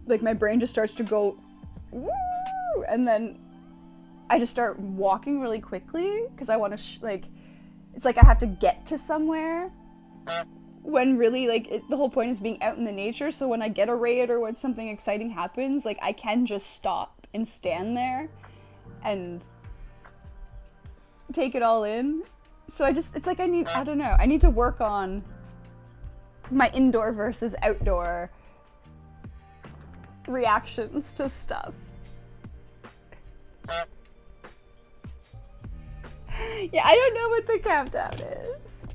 like my brain just starts to go, woo, and then I just start walking really quickly because I want to like, it's like I have to get to somewhere when really like the whole point is being out in the nature. So when I get a raid or when something exciting happens, like I can just stop and stand there and take it all in. So it's like I don't know, I need to work on my indoor versus outdoor reactions to stuff. Yeah, I don't know what the countdown is.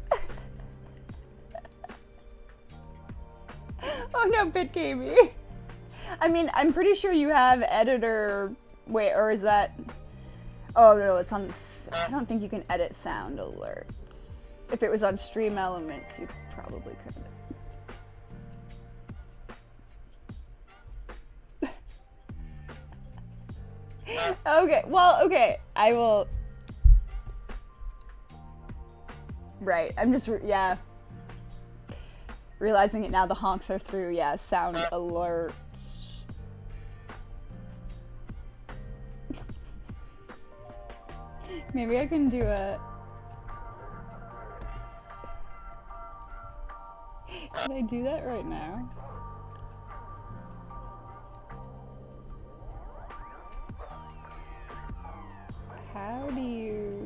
Oh no, BitGamey. I mean, I'm pretty sure you have editor. Wait, or is that? Oh no, it's on this. I don't think you can edit sound alerts. If it was on Stream Elements, you probably could. Okay, well, okay, I will. Right, I'm just, yeah. Realizing it now, the honks are through, yeah, sound alerts. Maybe I can do a... Can I do that right now? How do you...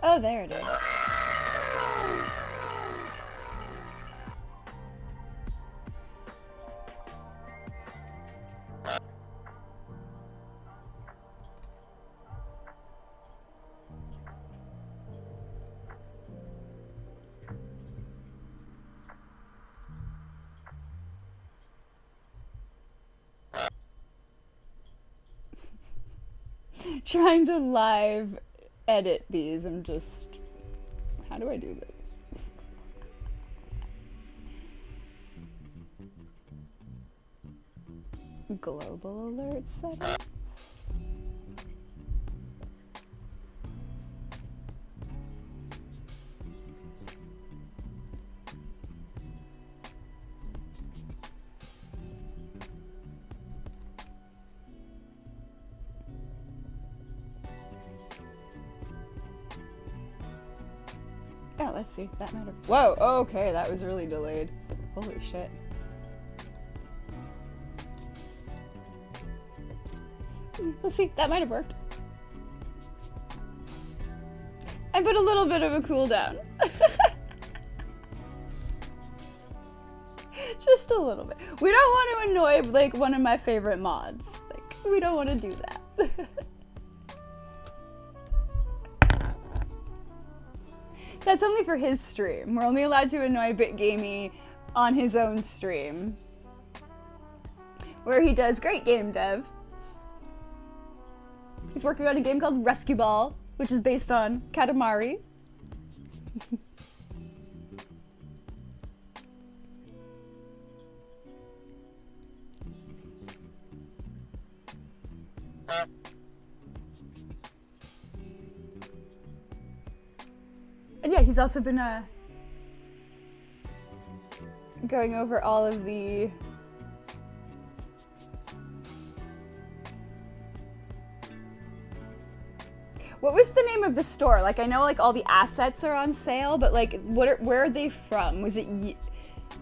Oh, there it is. Trying to live edit these, I'm just... How do I do this? Global alert settings? Oh, let's see. That might have... Whoa! Okay, that was really delayed. Holy shit. Let's see. That might have worked. I put a little bit of a cooldown. Just a little bit. We don't want to annoy, like, one of my favorite mods. Like, we don't want to do that. That's only for his stream. We're only allowed to annoy BitGamey on his own stream, where he does great game dev. He's working on a game called Rescue Ball, which is based on Katamari. And yeah, he's also been going over all of the what was the name of the store? Like, I know like all the assets are on sale, but like where are they from? Was it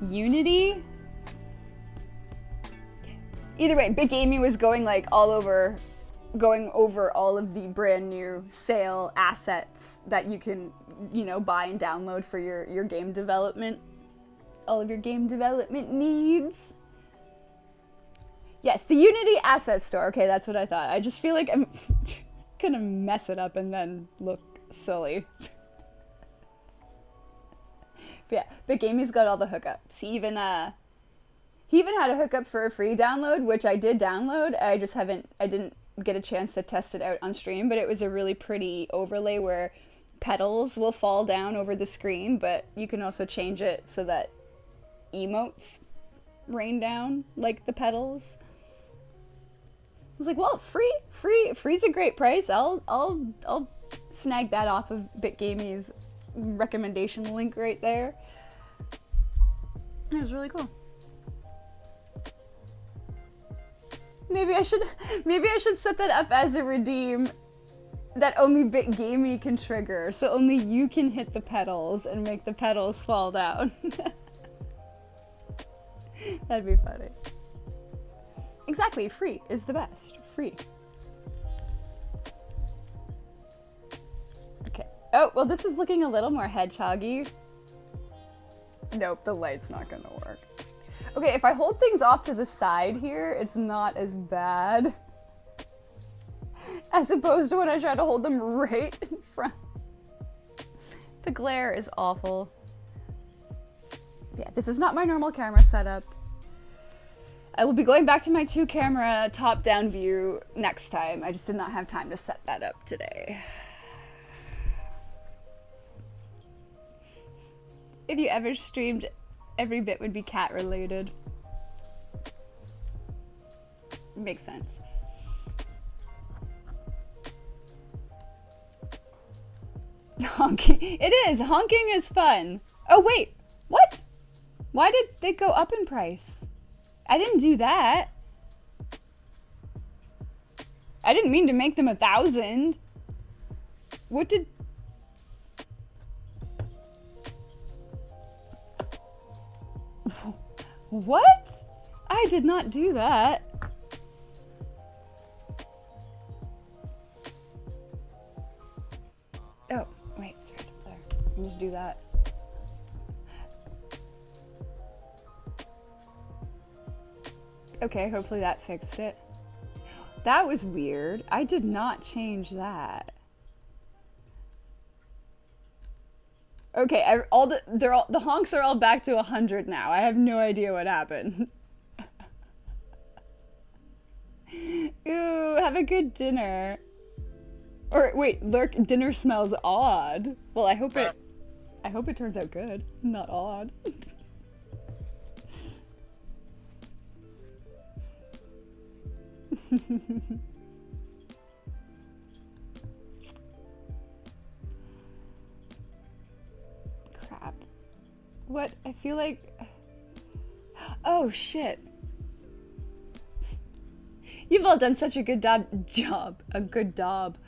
Unity? Either way, BitGamey was going like going over all of the brand new sale assets that you can, you know, buy and download for your game development. All of your game development needs. Yes, the Unity asset store. Okay, that's what I thought. I just feel like I'm gonna mess it up and then look silly. But yeah, BitGamey's got all the hookups. He even had a hookup for a free download, which I did download. I didn't get a chance to test it out on stream, but it was a really pretty overlay where petals will fall down over the screen, but you can also change it so that emotes rain down like the petals. was like, well, free's a great price. I'll snag that off of BitGamey's recommendation link right there. It was really cool. Maybe I should set that up as a redeem that only BitGamey can trigger, so only you can hit the pedals and make the pedals fall down. That'd be funny. Exactly, free is the best. Free. Okay. Oh, well, this is looking a little more hedgehoggy. Nope, the light's not gonna work. Okay, if I hold things off to the side here, it's not as bad. As opposed to when I try to hold them right in front. The glare is awful. Yeah, this is not my normal camera setup. I will be going back to my 2-camera top-down view next time. I just did not have time to set that up today. If you ever streamed, every bit would be cat-related. Makes sense. Honking. It is. Honking is fun. Oh, wait. What? Why did they go up in price? I didn't do that. I didn't mean to make them 1,000. What did... What? I did not do that. Oh, wait, it's right up there. Let me just do that. Okay, hopefully that fixed it. That was weird. I did not change that. Okay, the honks are all back to 100 now. I have no idea what happened. Ooh, have a good dinner. Or wait, Lurk, dinner smells odd. Well, I hope it turns out good, not odd. Crap. What? I feel like... Oh, shit. You've all done such a good job. A good job.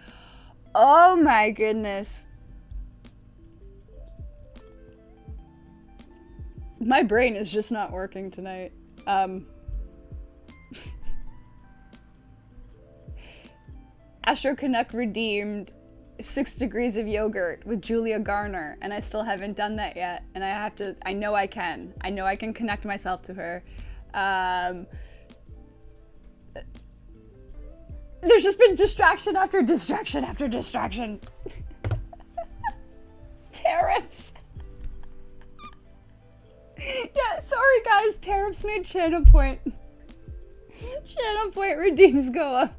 Oh my goodness. My brain is just not working tonight. Astro Canuck redeemed 6 Degrees of Yogurt with Julia Garner, and I still haven't done that yet. And I know I can. I know I can connect myself to her. There's just been distraction after distraction after distraction. Tariffs. Yeah, sorry guys, tariffs made channel point. Channel point redeems go up.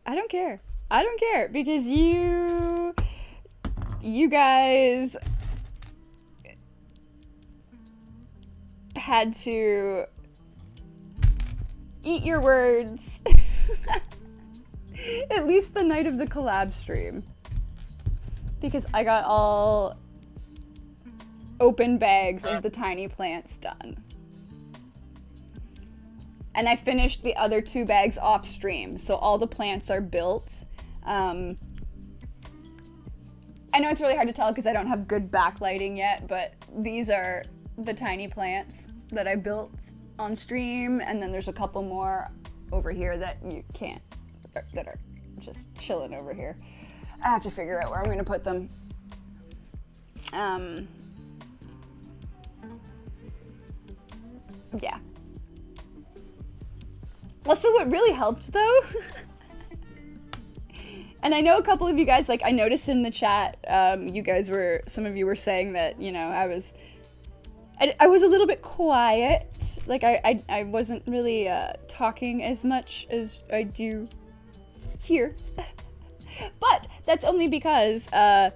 I don't care. I don't care because you guys had to eat your words. At least the night of the collab stream. Because I got all open bags of the tiny plants done. And I finished the other 2 bags off stream, so all the plants are built. I know it's really hard to tell because I don't have good backlighting yet, but these are the tiny plants that I built on stream, and then there's a couple more over here that you can't, that are just chilling over here. I have to figure out where I'm gonna put them. Yeah. Also, what really helped though, and I know a couple of you guys, like I noticed in the chat, some of you were saying that, you know, I was a little bit quiet, like I wasn't really talking as much as I do here. But that's only because, for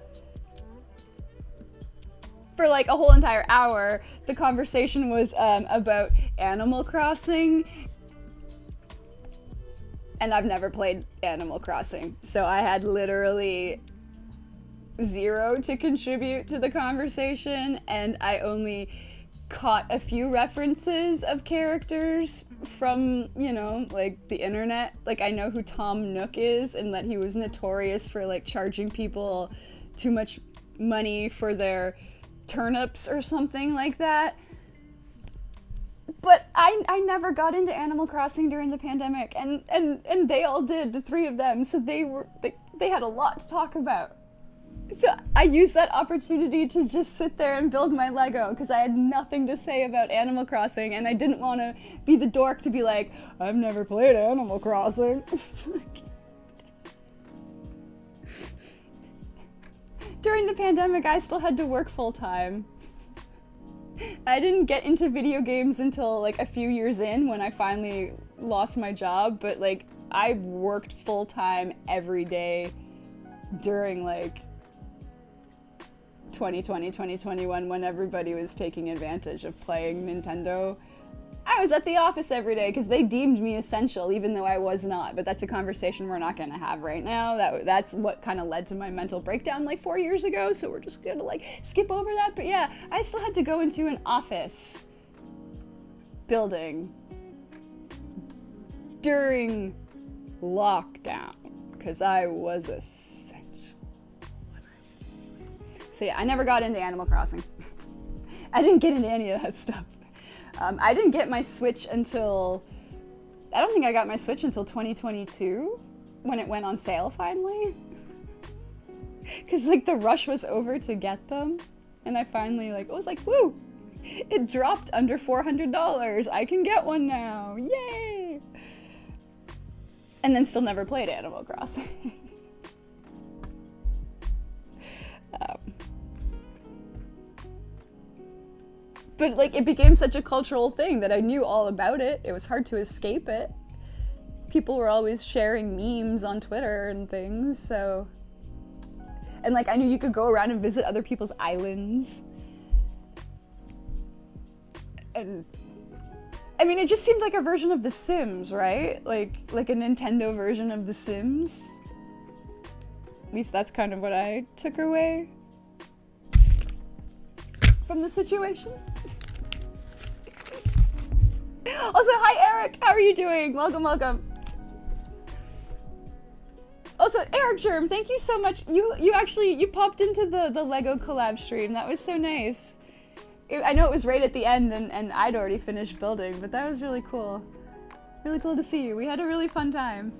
like a whole entire hour, the conversation was about Animal Crossing. And I've never played Animal Crossing, so I had literally zero to contribute to the conversation, and I only caught a few references of characters from, you know, like the internet. Like, I know who Tom Nook is, and that he was notorious for like charging people too much money for their turnips or something like that. But I never got into Animal Crossing during the pandemic, and they all did, the three of them, so they had a lot to talk about. So I used that opportunity to just sit there and build my Lego, because I had nothing to say about Animal Crossing, and I didn't want to be the dork to be like, I've never played Animal Crossing. During the pandemic, I still had to work full-time. I didn't get into video games until like a few years in, when I finally lost my job, but like I worked full-time every day during like 2020, 2021, when everybody was taking advantage of playing Nintendo. I was at the office every day because they deemed me essential, even though I was not. But that's a conversation we're not going to have right now. That's what kind of led to my mental breakdown like 4 years ago. So we're just going to like skip over that. But yeah, I still had to go into an office building during lockdown because I was essential. So yeah, I never got into Animal Crossing. I didn't get into any of that stuff. I didn't get my Switch until, I don't think I got my Switch until 2022, when it went on sale finally. Because like the rush was over to get them, and I finally like, I was like, woo! It dropped under $400, I can get one now, yay! And then still never played Animal Crossing. But like it became such a cultural thing that I knew all about it. It was hard to escape it. People were always sharing memes on Twitter and things, so. And like I knew you could go around and visit other people's islands. And I mean, it just seemed like a version of The Sims, right? Like a Nintendo version of The Sims. At least that's kind of what I took away from the situation. Also, hi Eric, how are you doing? Welcome, welcome. Also, Eric Germ, thank you so much. You popped into the Lego collab stream. That was so nice. I know it was right at the end and I'd already finished building, but that was really cool. Really cool to see you. We had a really fun time.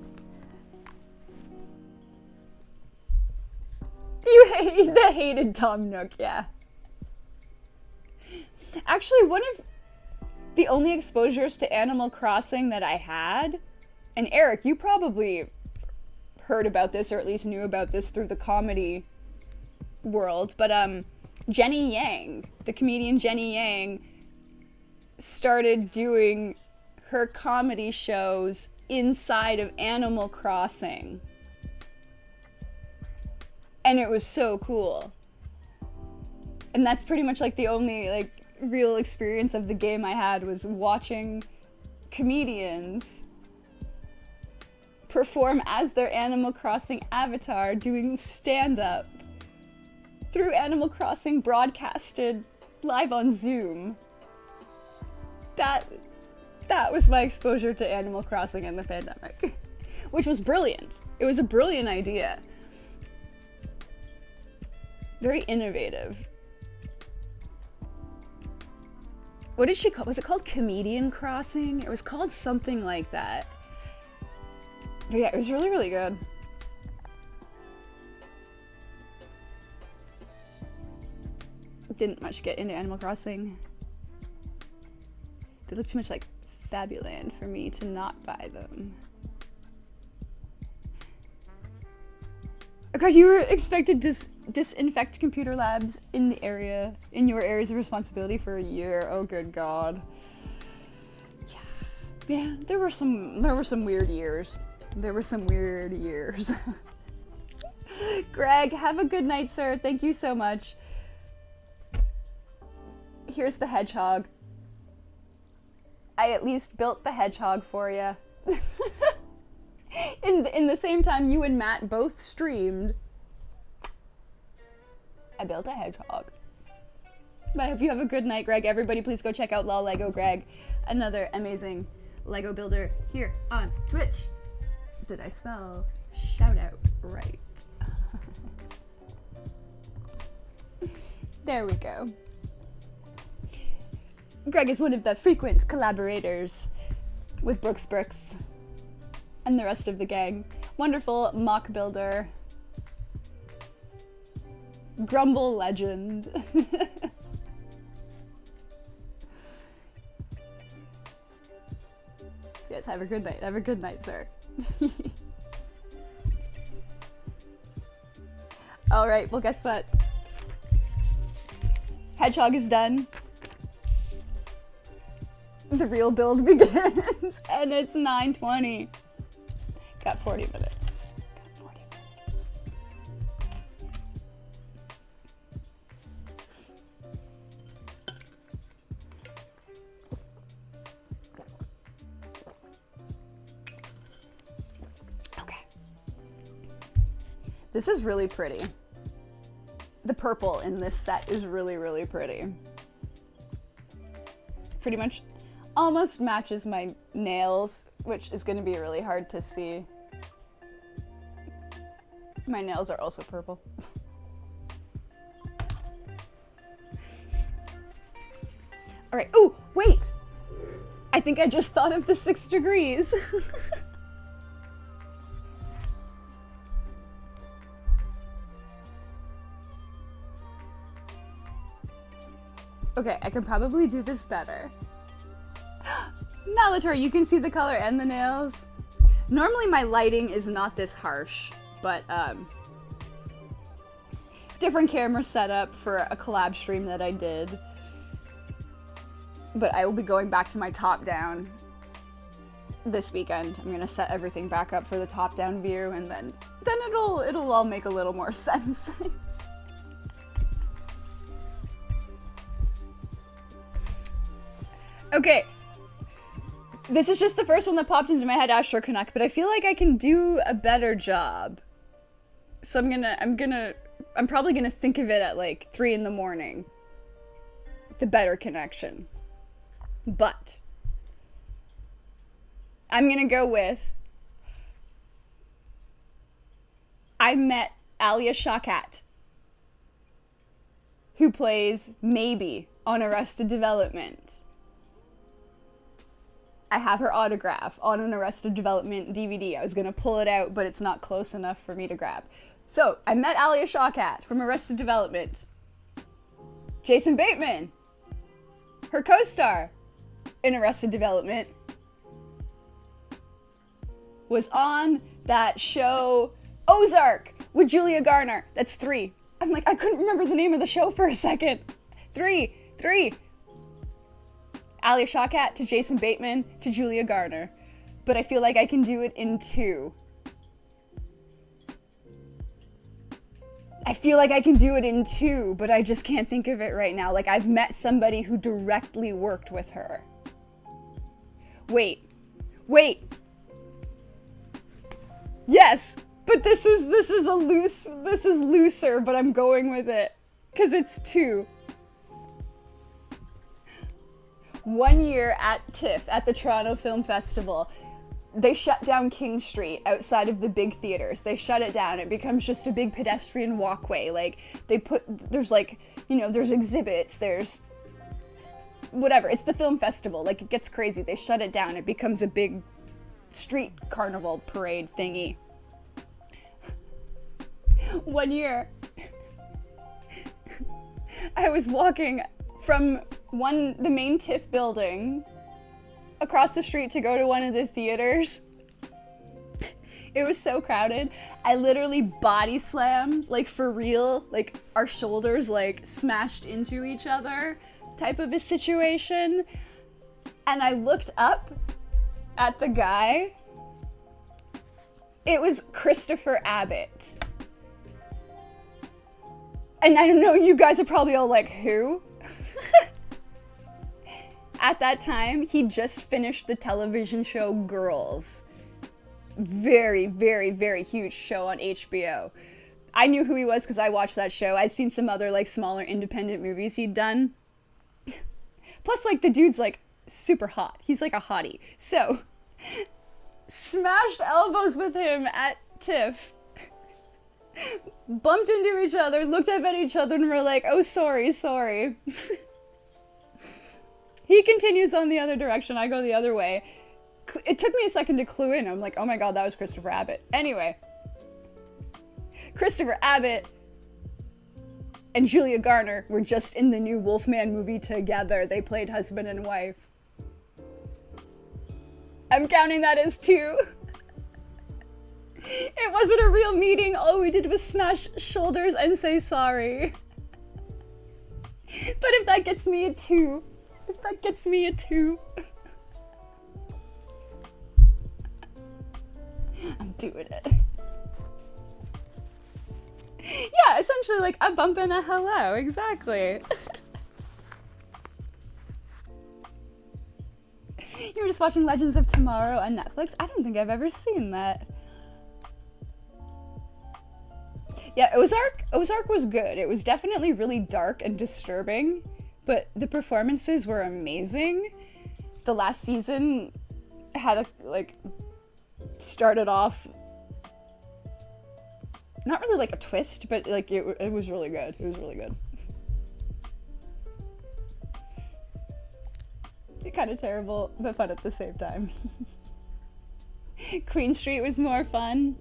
The hated Tom Nook, yeah. Actually, one of the only exposures to Animal Crossing that I had, and Eric, you probably heard about this or at least knew about this through the comedy world, but Jenny Yang, the comedian Jenny Yang, started doing her comedy shows inside of Animal Crossing. And it was so cool. And that's pretty much like the only like real experience of the game I had, was watching comedians perform as their Animal Crossing avatar doing stand-up through Animal Crossing broadcasted live on Zoom. That was my exposure to Animal Crossing in the pandemic, which was brilliant. It was a brilliant idea. Very innovative. What did she call? Was it called Comedian Crossing? It was called something like that. But yeah, it was really, really good. Didn't much get into Animal Crossing. They look too much like Fabuland for me to not buy them. Oh god, you were expected to disinfect computer labs in your areas of responsibility for a year. Oh good god. Yeah, man, there were some weird years. There were some weird years. Greg, have a good night, sir. Thank you so much. Here's the hedgehog. I at least built the hedgehog for you. In the same time you and Matt both streamed, I built a hedgehog. But I hope you have a good night, Greg. Everybody please go check out Law Lego Greg, another amazing Lego builder here on Twitch. Did I spell shout out right? There we go. Greg is one of the frequent collaborators with Brooks Brooks and the rest of the gang. Wonderful mock builder. Grumble legend. Yes, have a good night. Have a good night, sir. All right, well, guess what? Hedgehog is done. The real build begins, and it's 9:20. Got 40 minutes. Got 40 minutes. Okay. This is really pretty. The purple in this set is really, really pretty. Pretty much almost matches my nails, which is going to be really hard to see. My nails are also purple. All right. Oh, wait. I think I just thought of the 6 degrees. Okay, I can probably do this better. Malator, you can see the color and the nails. Normally my lighting is not this harsh, but different camera setup for a collab stream that I did. But I will be going back to my top-down this weekend. I'm gonna set everything back up for the top-down view, and then it'll all make a little more sense. Okay. This is just the first one that popped into my head, Astro Canuck, but I feel like I can do a better job. So I'm probably gonna think of it at like 3 in the morning. The better connection. But I'm gonna go with I met Alia Shawkat, who plays Maybe on Arrested Development. I have her autograph on an Arrested Development DVD. I was gonna pull it out, but it's not close enough for me to grab. So, I met Alia Shawkat from Arrested Development. Jason Bateman, her co-star in Arrested Development, was on that show Ozark with Julia Garner. That's 3. I'm like, I couldn't remember the name of the show for a second. 3. Alia Shawkat to Jason Bateman to Julia Garner. But I feel like I can do it in 2. I feel like I can do it in 2, but I just can't think of it right now. Like, I've met somebody who directly worked with her. Wait. Yes, but this is looser, but I'm going with it. 'Cause it's 2. 1 year at TIFF, at the Toronto Film Festival, they shut down King Street outside of the big theaters. They shut it down. It becomes just a big pedestrian walkway. Like, there's like, there's exhibits, there's whatever. It's the film festival. Like, it gets crazy. They shut it down. It becomes a big street carnival parade thingy. 1 year, I was walking from the main TIFF building across the street to go to one of the theaters. It was so crowded. I literally body slammed, like for real, like our shoulders like smashed into each other type of a situation. And I looked up at the guy. It was Christopher Abbott. And I don't know, you guys are probably all like, who? At that time, he just finished the television show Girls. Very, very, very huge show on HBO. I knew who he was because I watched that show. I'd seen some other like smaller independent movies he'd done. Plus, like, the dude's like super hot. He's like a hottie. So, smashed elbows with him at TIFF. Bumped into each other, looked up at each other, and were like, oh, sorry. He continues on the other direction. I go the other way. It took me a second to clue in. I'm like, oh my god, that was Christopher Abbott. Anyway, Christopher Abbott and Julia Garner were just in the new Wolfman movie together. They played husband and wife. I'm counting that as 2. It wasn't a real meeting. All we did was smash shoulders and say sorry. But if that gets me a 2, I'm doing it. Yeah, essentially like a bump and a hello, exactly. You were just watching Legends of Tomorrow on Netflix? I don't think I've ever seen that. Yeah, Ozark was good. It was definitely really dark and disturbing, but the performances were amazing. The last season had started off not really like a twist, but like it was really good. It was really good. Kind of terrible, but fun at the same time. Queen Street was more fun.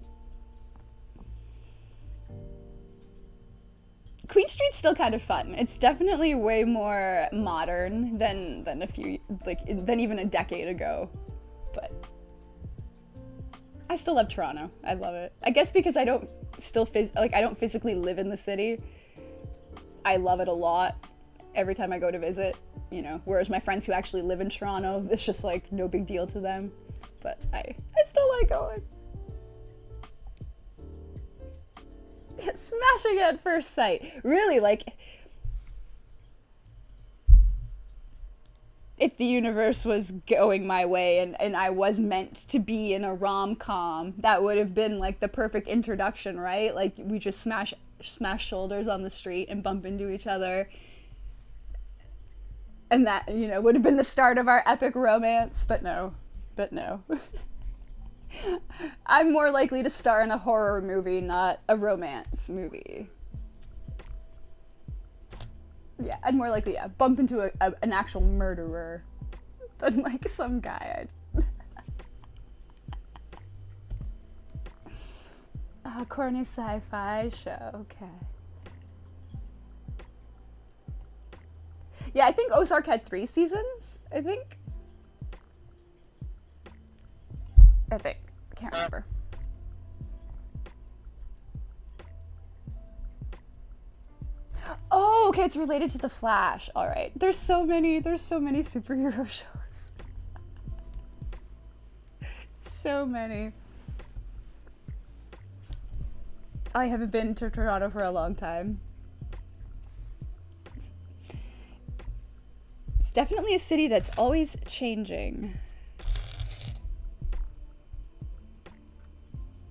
Queen Street's still kind of fun. It's definitely way more modern than even a decade ago. But I still love Toronto. I love it. I guess because I don't physically live in the city. I love it a lot every time I go to visit, you know. Whereas my friends who actually live in Toronto, it's just like no big deal to them. But I still like going. Smashing at first sight. Really, like, if the universe was going my way and I was meant to be in a rom-com, that would have been like the perfect introduction, right? Like, we just smash shoulders on the street and bump into each other. And that, you know, would have been the start of our epic romance, but no. I'm more likely to star in a horror movie, not a romance movie. Yeah, I'd more likely, bump into an actual murderer than, like, some guy A corny sci-fi show, okay. Yeah, I think Ozark had 3 seasons, I can't remember. Oh, okay, it's related to The Flash. All right. There's so many superhero shows. So many. I haven't been to Toronto for a long time. It's definitely a city that's always changing.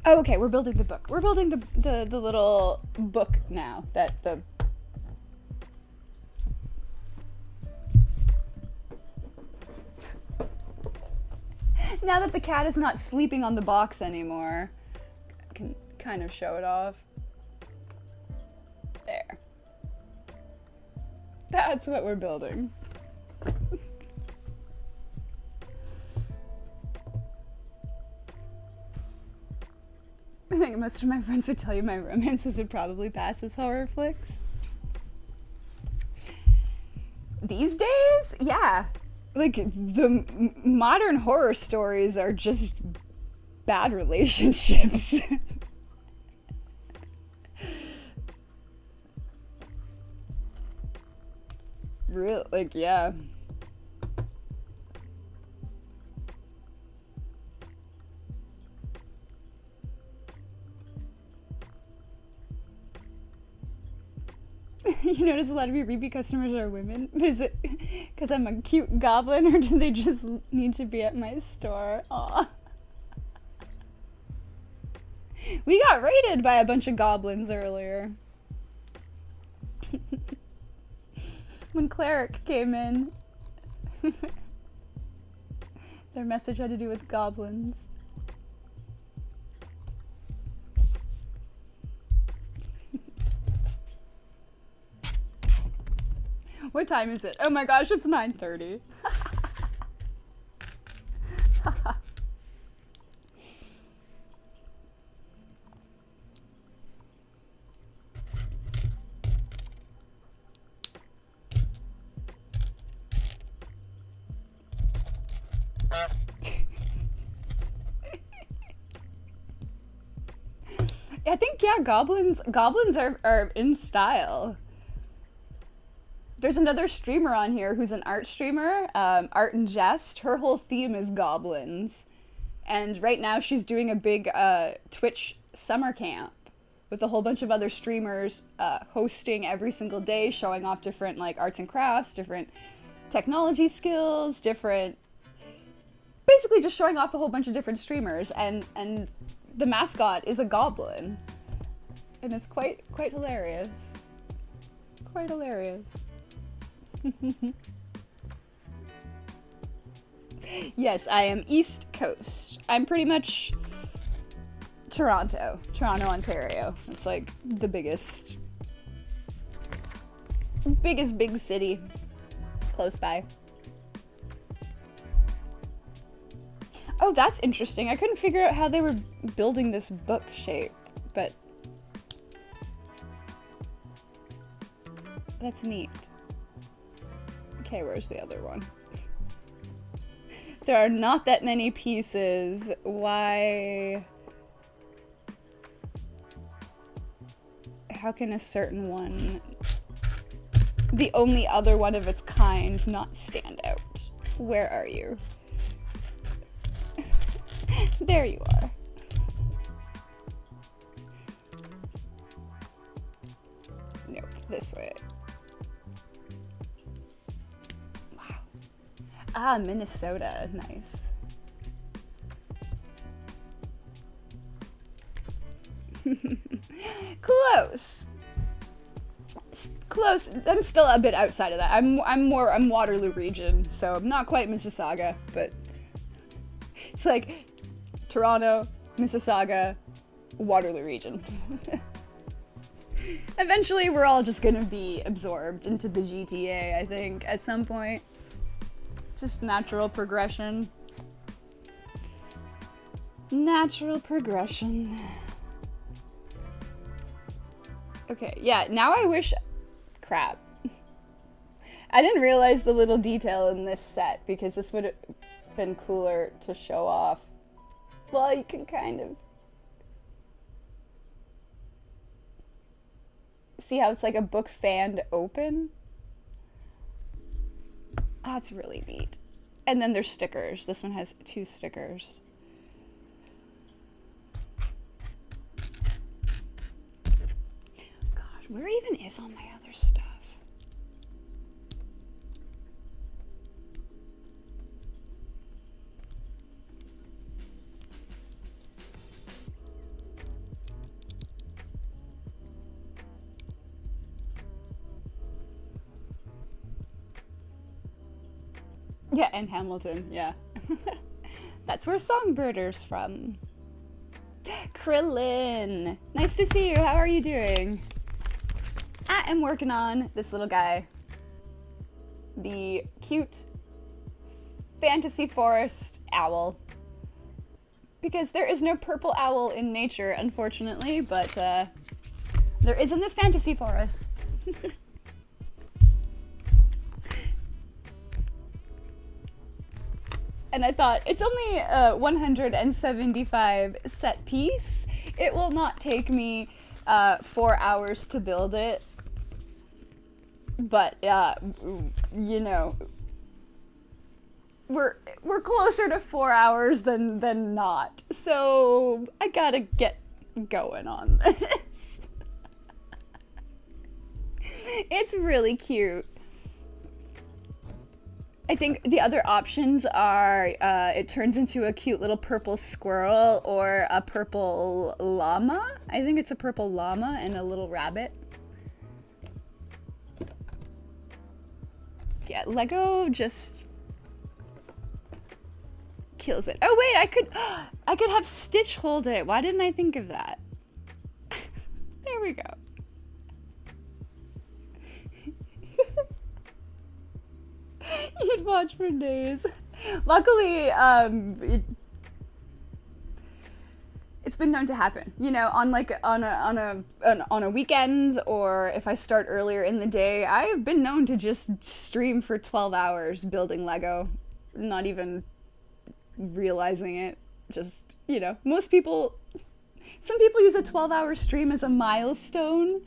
Oh, okay, we're building the book. We're building the little book now that the... Now that the cat is not sleeping on the box anymore, I can kind of show it off. There. That's what we're building. I think most of my friends would tell you my romances would probably pass as horror flicks. These days, yeah. Like, the modern horror stories are just bad relationships. Real, like, yeah. You notice a lot of your repeat customers are women? But is it because I'm a cute goblin, or do they just need to be at my store? Aw. We got raided by a bunch of goblins earlier. When Cleric came in, their message had to do with goblins. What time is it? Oh my gosh, it's 9:30. I think, yeah, goblins are in style. There's another streamer on here who's an art streamer, Art and Jest. Her whole theme is goblins. And right now she's doing a big Twitch summer camp with a whole bunch of other streamers hosting every single day, showing off different like arts and crafts, different technology skills, basically just showing off a whole bunch of different streamers. And the mascot is a goblin. And it's quite hilarious. Quite hilarious. Yes, I am East Coast. I'm pretty much Toronto, Ontario. It's like the biggest big city close by. Oh, that's interesting. I couldn't figure out how they were building this book shape, but that's neat. Okay, where's the other one? There are not that many pieces. Why? How can a certain one, the only other one of its kind, not stand out? Where are you? There you are. Nope, this way. Ah, Minnesota. Nice. Close. Close. I'm still a bit outside of that. I'm Waterloo region, so I'm not quite Mississauga, but it's like Toronto, Mississauga, Waterloo region. Eventually, we're all just gonna be absorbed into the GTA, I think, at some point. Just natural progression. Natural progression. Okay, yeah, now I wish... Crap. I didn't realize the little detail in this set, because this would have been cooler to show off. Well, you can kind of... See how it's like a book fanned open? That's really neat. And then there's stickers. This one has 2 stickers. Gosh, where even is all my other stuff? Yeah, and Hamilton, yeah. That's where Songbirder's from. Krillin! Nice to see you, how are you doing? I am working on this little guy. The cute fantasy forest owl. Because there is no purple owl in nature, unfortunately, but there is in this fantasy forest. And I thought, it's only a 175 set piece. It will not take me 4 hours to build it. But, you know, we're closer to 4 hours than not. So I gotta get going on this. It's really cute. I think the other options are it turns into a cute little purple squirrel or a purple llama. I think it's a purple llama and a little rabbit. Yeah, Lego just kills it. Oh wait, I could have Stitch hold it. Why didn't I think of that? There we go. You'd watch for days. Luckily, it's been known to happen. You know, on a weekend, or if I start earlier in the day, I've been known to just stream for 12 hours building Lego, not even realizing it. Just, you know, some people use a 12-hour stream as a milestone,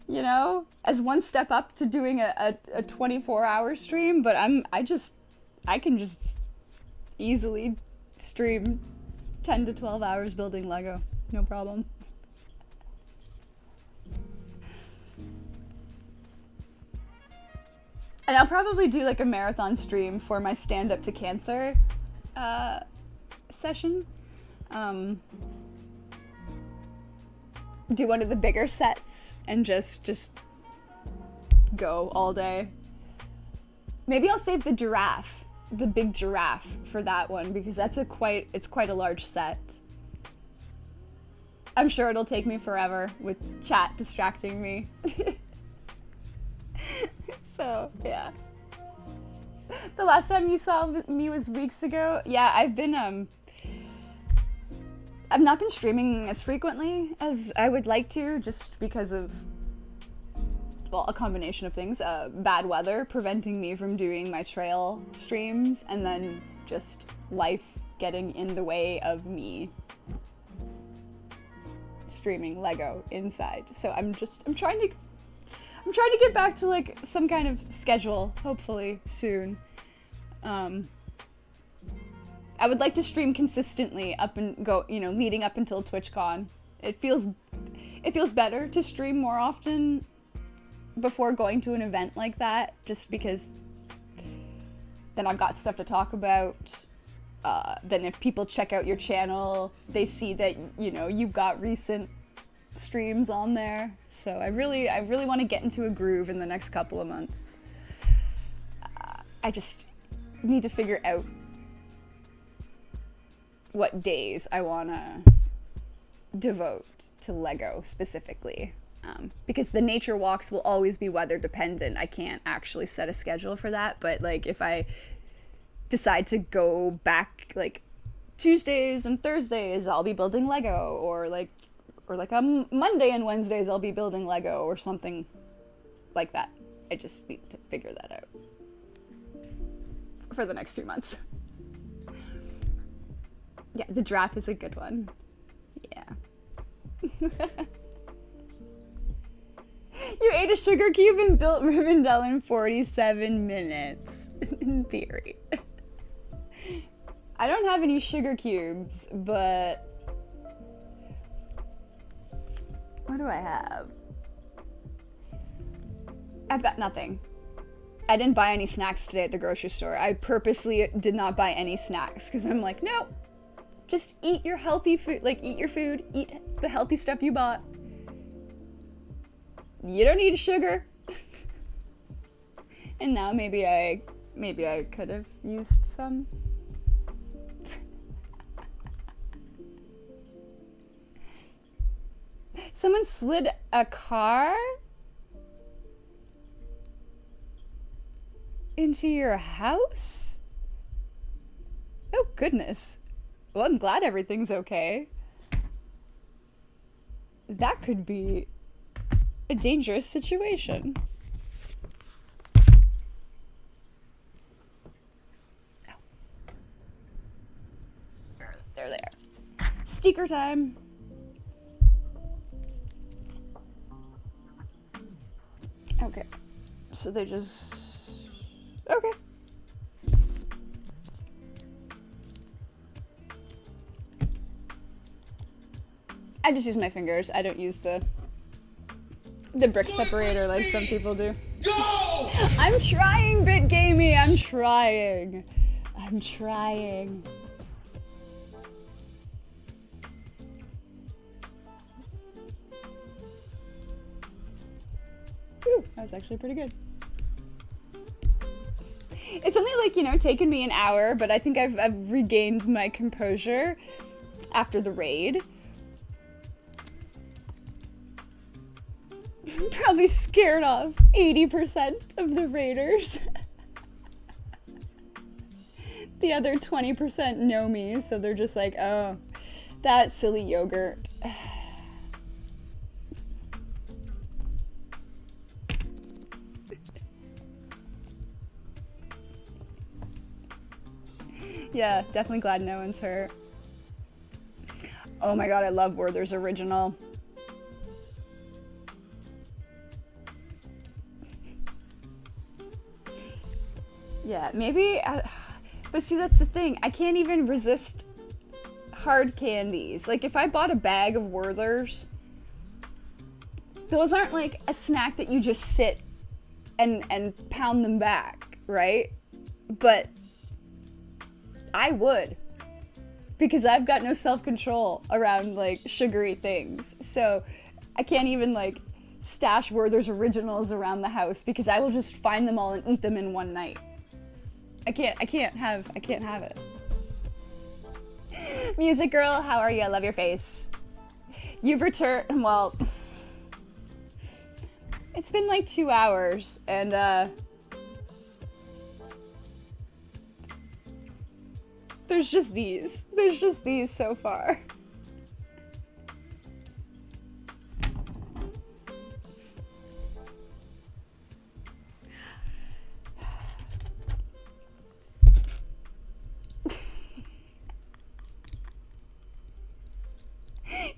you know, as one step up to doing a 24-hour stream, but I can just easily stream 10 to 12 hours building Lego, no problem. And I'll probably do like a marathon stream for my Stand Up to Cancer session. Do one of the bigger sets and just go all day. Maybe I'll save the giraffe, the big giraffe, for that one, because that's it's quite a large set. I'm sure it'll take me forever with chat distracting me. So, yeah. The last time you saw me was weeks ago. Yeah, I've not been streaming as frequently as I would like to, just because of, well, a combination of things. Bad weather preventing me from doing my trail streams, and then just life getting in the way of me streaming Lego inside. So I'm trying to get back to like some kind of schedule, hopefully soon. I would like to stream consistently leading up until TwitchCon. It feels better to stream more often before going to an event like that, just because then I've got stuff to talk about. Then if people check out your channel, they see that, you know, you've got recent streams on there. So I really want to get into a groove in the next couple of months. I just need to figure out what days I want to devote to Lego specifically. Because the nature walks will always be weather dependent. I can't actually set a schedule for that, but like if I decide to go back like Tuesdays and Thursdays, I'll be building Lego, or like on Monday and Wednesdays I'll be building Lego, or something like that. I just need to figure that out for the next few months. Yeah, the giraffe is a good one. Yeah. You ate a sugar cube and built Rivendell in 47 minutes, in theory. I don't have any sugar cubes, but what do I have? I've got nothing. I didn't buy any snacks today at the grocery store. I purposely did not buy any snacks because I'm like, no, just eat your healthy food. Like, eat your food, eat the healthy stuff you bought. You don't need sugar. And now maybe I could have used some. Someone slid a car into your house? Oh, goodness. Well, I'm glad everything's okay. That could be a dangerous situation. Oh. They're there. Sticker time. Okay. So they just... Okay. I just use my fingers. I don't use the the brick separator like some people do. Go! I'm trying, BitGamey, I'm trying. I'm trying. Whew, that was actually pretty good. It's only like, you know, taken me an hour, but I think I've regained my composure after the raid. Probably scared off 80% of the raiders. The other 20% know me, so they're just like, oh, that silly yogurt. Yeah, definitely glad no one's hurt. Oh my god, I love Werther's Original. Yeah, maybe, but see, that's the thing. I can't even resist hard candies. Like, if I bought a bag of Werther's, those aren't like a snack that you just sit and pound them back, right? But I would, because I've got no self-control around like sugary things. So I can't even like stash Werther's Originals around the house because I will just find them all and eat them in one night. I can't have it. Music Girl, how are you? I love your face. You've returned, well, it's been like 2 hours and there's just these so far.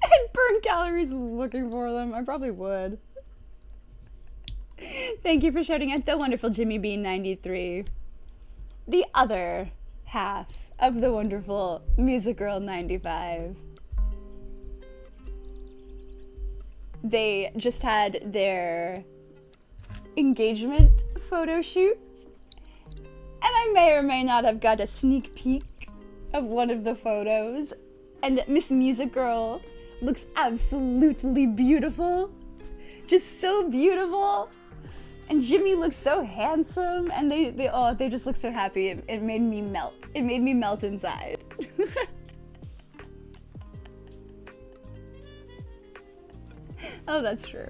I'd burn calories looking for them. I probably would. Thank you for shouting out the wonderful Jimmy Bean 93. The other half of the wonderful Music Girl 95. They just had their engagement photo shoot, and I may or may not have got a sneak peek of one of the photos, and Miss Music Girl looks absolutely beautiful. Just so beautiful. And Jimmy looks so handsome, and they just look so happy. It made me melt. It made me melt inside. Oh, that's true.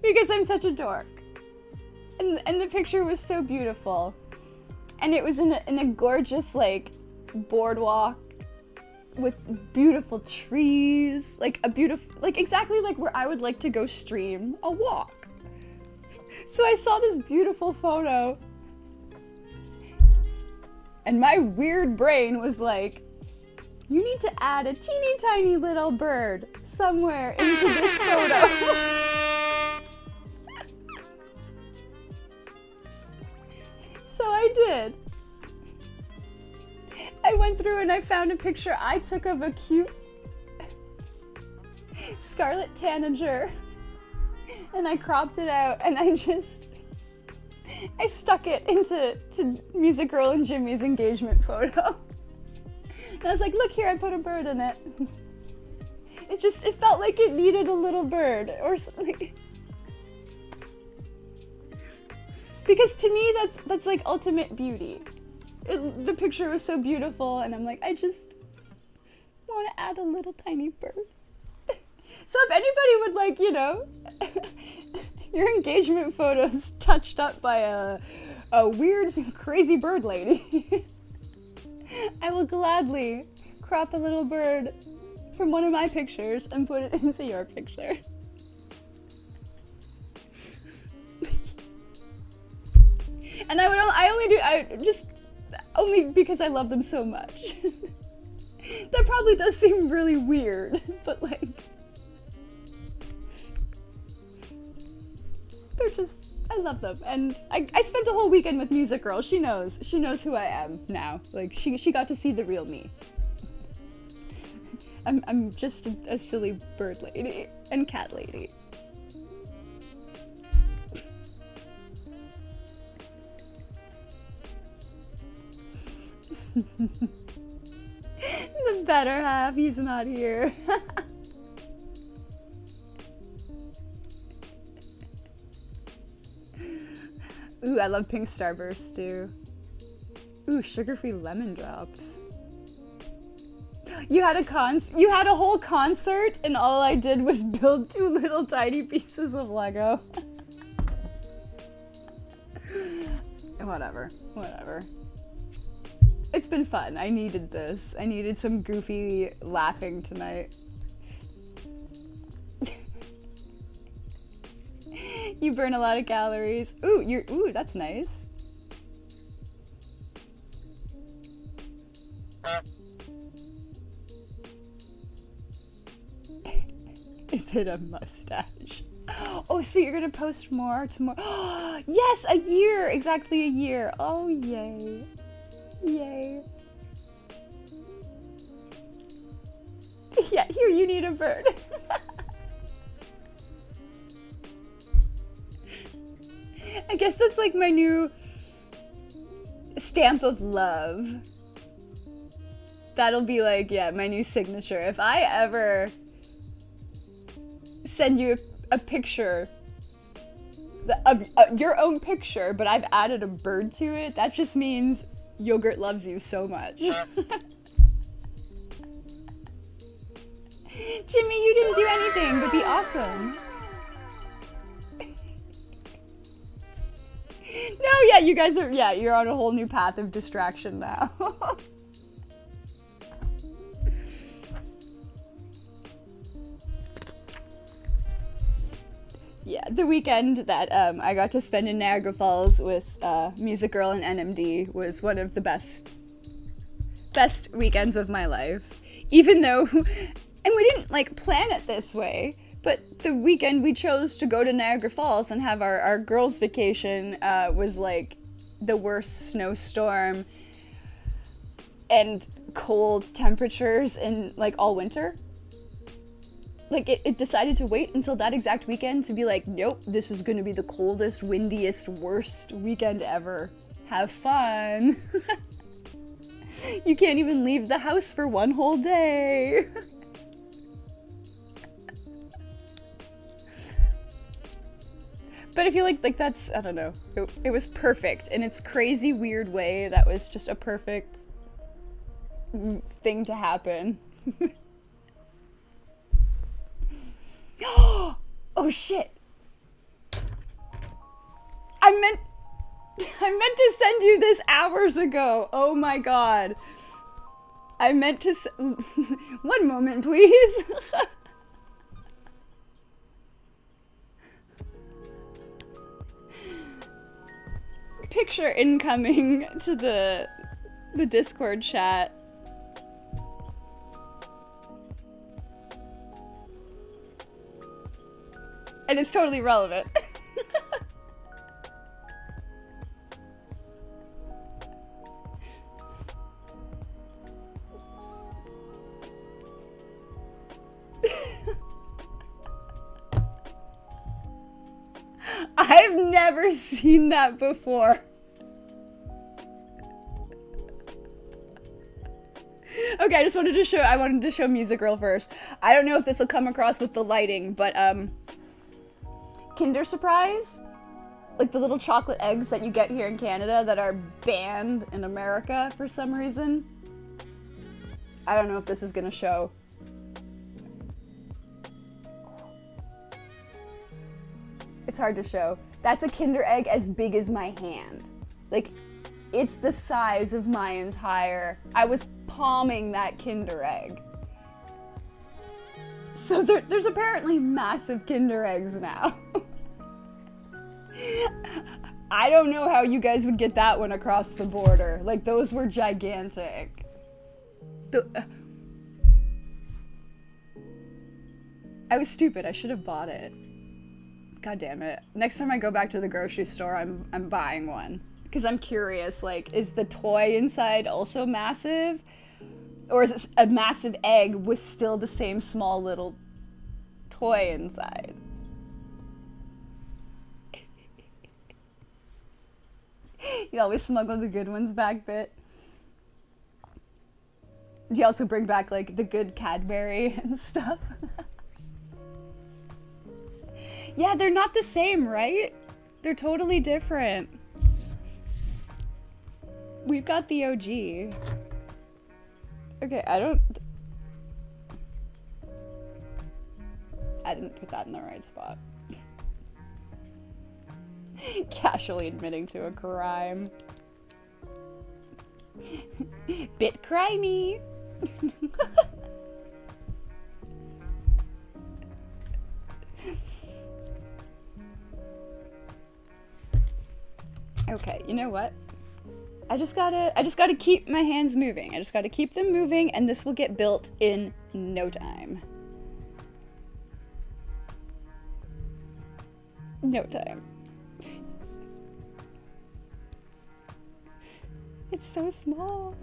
Because I'm such a dork. And the picture was so beautiful. And it was in a gorgeous, like, boardwalk with beautiful trees. Like, exactly like where I would like to go stream a walk. So I saw this beautiful photo, and my weird brain was like, you need to add a teeny tiny little bird somewhere into this photo. So I did. I went through and I found a picture I took of a cute scarlet tanager. And I cropped it out, and I stuck it into Music Girl and Jimmy's engagement photo. And I was like, look here, I put a bird in it. It felt like it needed a little bird or something. Because to me, that's like ultimate beauty. The picture was so beautiful, and I'm like, I just want to add a little tiny bird. So if anybody would like, you know, your engagement photos touched up by a weird, crazy bird lady, I will gladly crop a little bird from one of my pictures and put it into your picture. And only because I love them so much. That probably does seem really weird, but like, I love them. And I spent a whole weekend with Music Girl. She knows who I am now. Like, she got to see the real me. I'm just a silly bird lady and cat lady. The better half, he's not here. Ooh, I love pink starburst too. Ooh, sugar-free lemon drops. You had a whole concert and all I did was build 2 little tiny pieces of Lego. Whatever. It's been fun. I needed this. I needed some goofy laughing tonight. You burn a lot of calories. Ooh, that's nice. Is it a mustache? Oh, sweet, you're gonna post more tomorrow. Yes, a year! Exactly a year. Oh, yay. Yay. Yeah, here, you need a bird. I guess that's like my new stamp of love. That'll be like, yeah, my new signature. If I ever send you a picture of your own picture, but I've added a bird to it, that just means Yogurt loves you so much. Jimmy, you didn't do anything but be awesome. No, yeah, you guys are, yeah, you're on a whole new path of distraction now. Yeah, the weekend that I got to spend in Niagara Falls with Music Girl and NMD was one of the best weekends of my life. Even though, and we didn't like plan it this way, but the weekend we chose to go to Niagara Falls and have our girls' vacation was like the worst snowstorm and cold temperatures in like all winter. Like, it decided to wait until that exact weekend to be like, nope, this is gonna be the coldest, windiest, worst weekend ever. Have fun. You can't even leave the house for one whole day. But I feel like that's, I don't know, it was perfect. In its crazy, weird way, that was just a perfect thing to happen. Oh shit! I meant to send you this hours ago. Oh my god. I meant to one moment, please. Picture incoming to the Discord chat. And it's totally relevant. I've never seen that before. Okay, I wanted to show Music Girl first. I don't know if this will come across with the lighting, but Kinder Surprise, like the little chocolate eggs that you get here in Canada that are banned in America for some reason. I don't know if this is gonna show. It's hard to show. That's a Kinder Egg as big as my hand. Like, it's the size of my entire... I was palming that Kinder Egg. So there's apparently massive Kinder Eggs now. I don't know how you guys would get that one across the border. Like, those were gigantic. I was stupid. I should have bought it. God damn it. Next time I go back to the grocery store, I'm buying one. Because I'm curious, like, is the toy inside also massive? Or is it a massive egg with still the same small little toy inside? You always smuggle the good ones back, Bit. Do you also bring back like the good Cadbury and stuff? Yeah, they're not the same, right? They're totally different. We've got the OG. Okay, I didn't put that in the right spot. Casually admitting to a crime. Bit crimey. Okay, you know what? I just gotta keep my hands moving. I just gotta keep them moving, and this will get built in no time. No time. It's so small.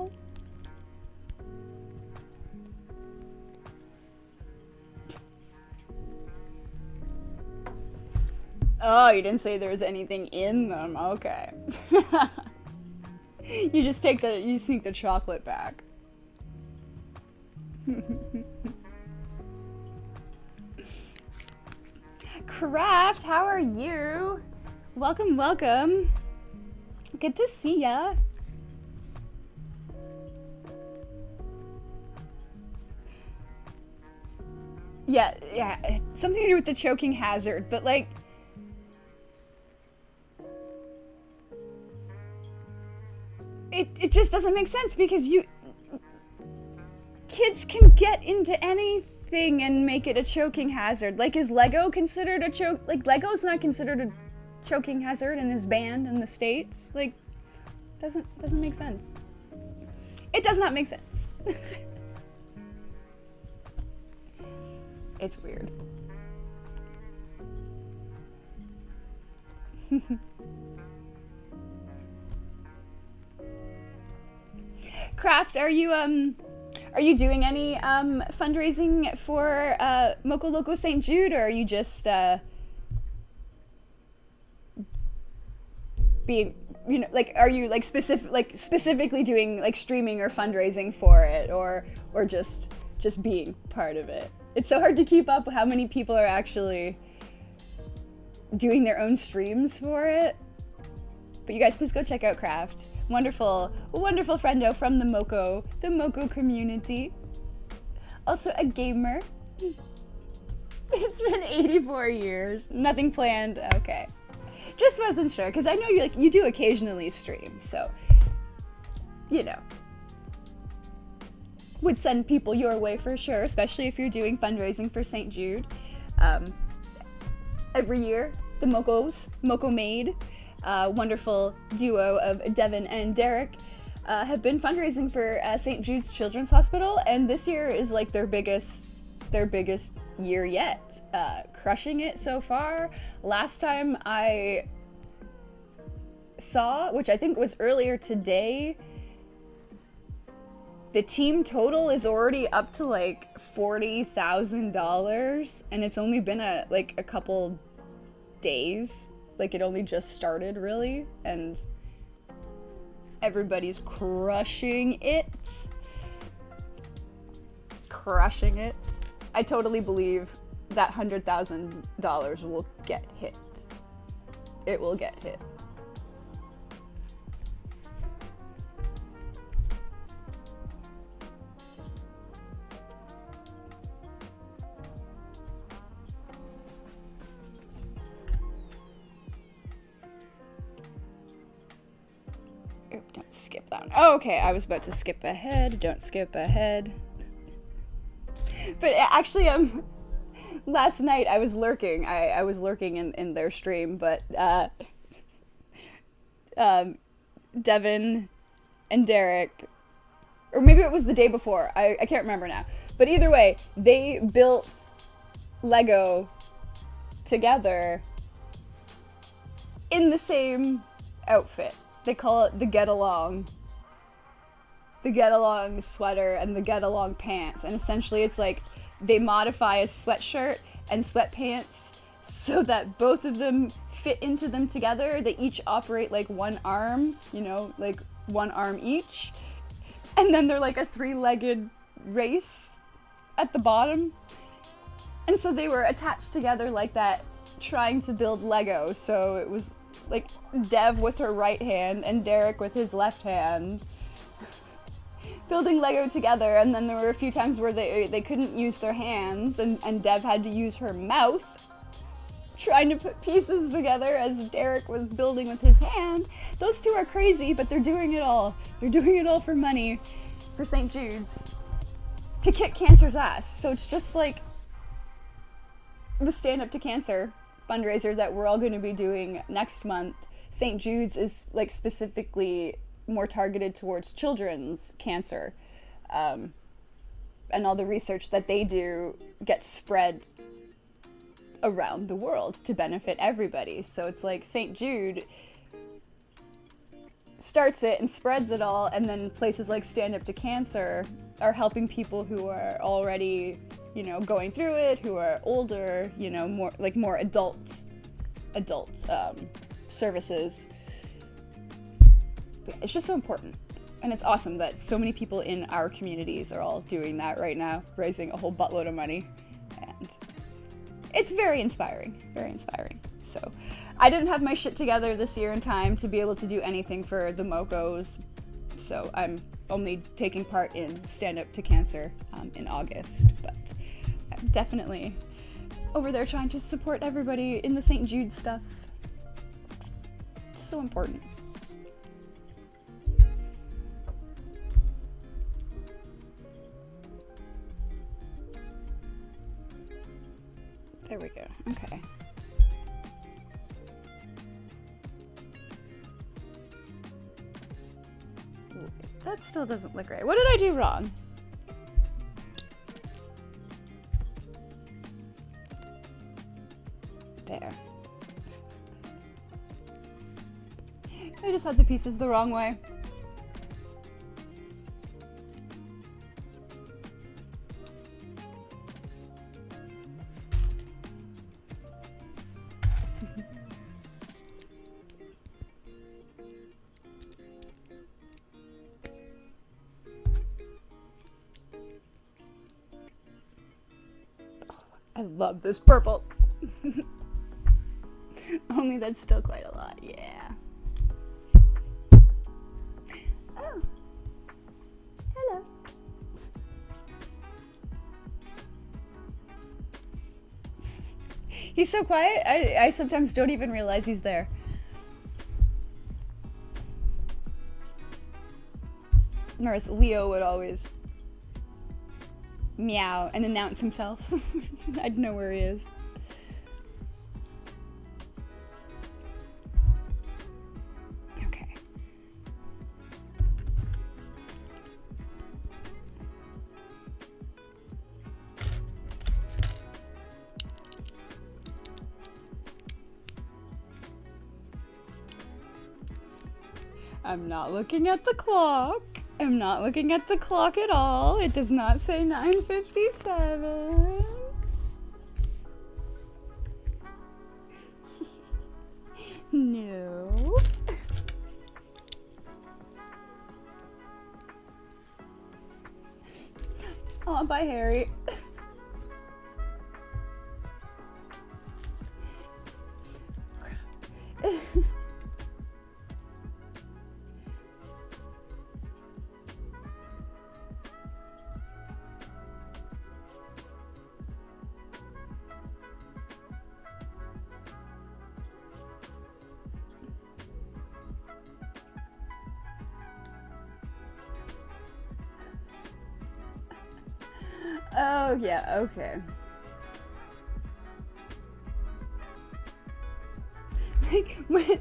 Oh, you didn't say there was anything in them. Okay. You sneak the chocolate back. Craft, how are you? Welcome, welcome. Good to see ya. Yeah, something to do with the choking hazard, but like, it just doesn't make sense because kids can get into anything and make it a choking hazard. Like, is Lego considered a like, Lego's not considered a choking hazard and is banned in the States? Like, doesn't make sense. It does not make sense. It's weird. Craft, are you doing any fundraising for Moco Loco St. Jude, or are you just being, you know, like, are you like specifically doing like streaming or fundraising for it, or just being part of it? It's so hard to keep up how many people are actually doing their own streams for it. But you guys, please go check out Craft. Wonderful friendo from the Moco community. Also a gamer. It's been 84 years. Nothing planned. Okay. Just wasn't sure, because I know you do occasionally stream, so, you know. Would send people your way for sure, especially if you're doing fundraising for St. Jude. Every year, the Moco Maid, wonderful duo of Devin and Derek, have been fundraising for St. Jude's Children's Hospital, and this year is like their biggest year yet. Crushing it so far. Last time I saw, which I think was earlier today, the team total is already up to like $40,000, and it's only been a couple days. Like, it only just started, really, and everybody's crushing it. Crushing it. I totally believe that $100,000 will get hit. It will get hit. Don't skip that one. Oh, okay, I was about to skip ahead. Don't skip ahead. But actually, last night I was lurking. I was lurking in their stream, but Devin and Derek, or maybe it was the day before. I can't remember now. But either way, they built Lego together in the same outfit. They call it the get-along sweater and the get-along pants. And essentially it's like they modify a sweatshirt and sweatpants so that both of them fit into them together. They each operate like one arm, you know, like one arm each. And then they're like a 3-legged race at the bottom. And so they were attached together like that, trying to build Lego. So it was like Dev with her right hand and Derek with his left hand building Lego together. And then there were a few times where they couldn't use their hands, and Dev had to use her mouth trying to put pieces together as Derek was building with his hand. Those two are crazy, but they're doing it all. They're doing it all for money, for St. Jude's, to kick cancer's ass. So it's just like the Stand Up to Cancer fundraiser that we're all going to be doing next month. St. Jude's is like specifically more targeted towards children's cancer, and all the research that they do gets spread around the world to benefit everybody. So it's like St. Jude starts it and spreads it all, and then places like Stand Up to Cancer are helping people who are already, you know, going through it, who are older, you know, more adult services. But it's just so important. And it's awesome that so many people in our communities are all doing that right now, raising a whole buttload of money. And it's very inspiring, very inspiring. So I didn't have my shit together this year in time to be able to do anything for the Mocos. So I'm only taking part in Stand Up to Cancer in August. But I'm definitely over there trying to support everybody in the St. Jude stuff. It's so important. There we go. Okay. Ooh, that still doesn't look right. What did I do wrong? There. I just had the pieces the wrong way. I love this purple. Only that's still quite a lot, yeah. Oh. Hello. He's so quiet, I sometimes don't even realize he's there. Whereas Leo would always meow and announce himself. I'd know where he is. Okay. I'm not looking at the clock. I'm not looking at the clock at all. It does not say 9:57. No. Oh, bye, Harry. Oh, yeah, okay. Like, when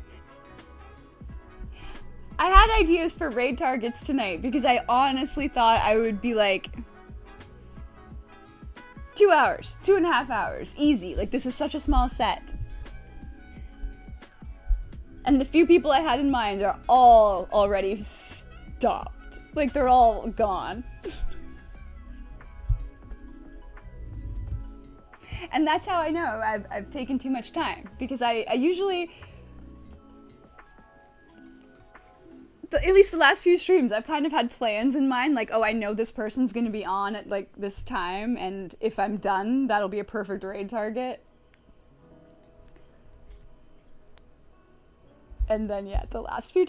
I had ideas for raid targets tonight because I honestly thought I would be like 2 hours, 2.5 hours, easy. Like, this is such a small set. And the few people I had in mind are all already stopped. Like, they're all gone. And that's how I know I've taken too much time, because I usually at least the last few streams, I've kind of had plans in mind, like, oh, I know this person's gonna be on at, like, this time, and if I'm done, that'll be a perfect raid target. And then, yeah, the last few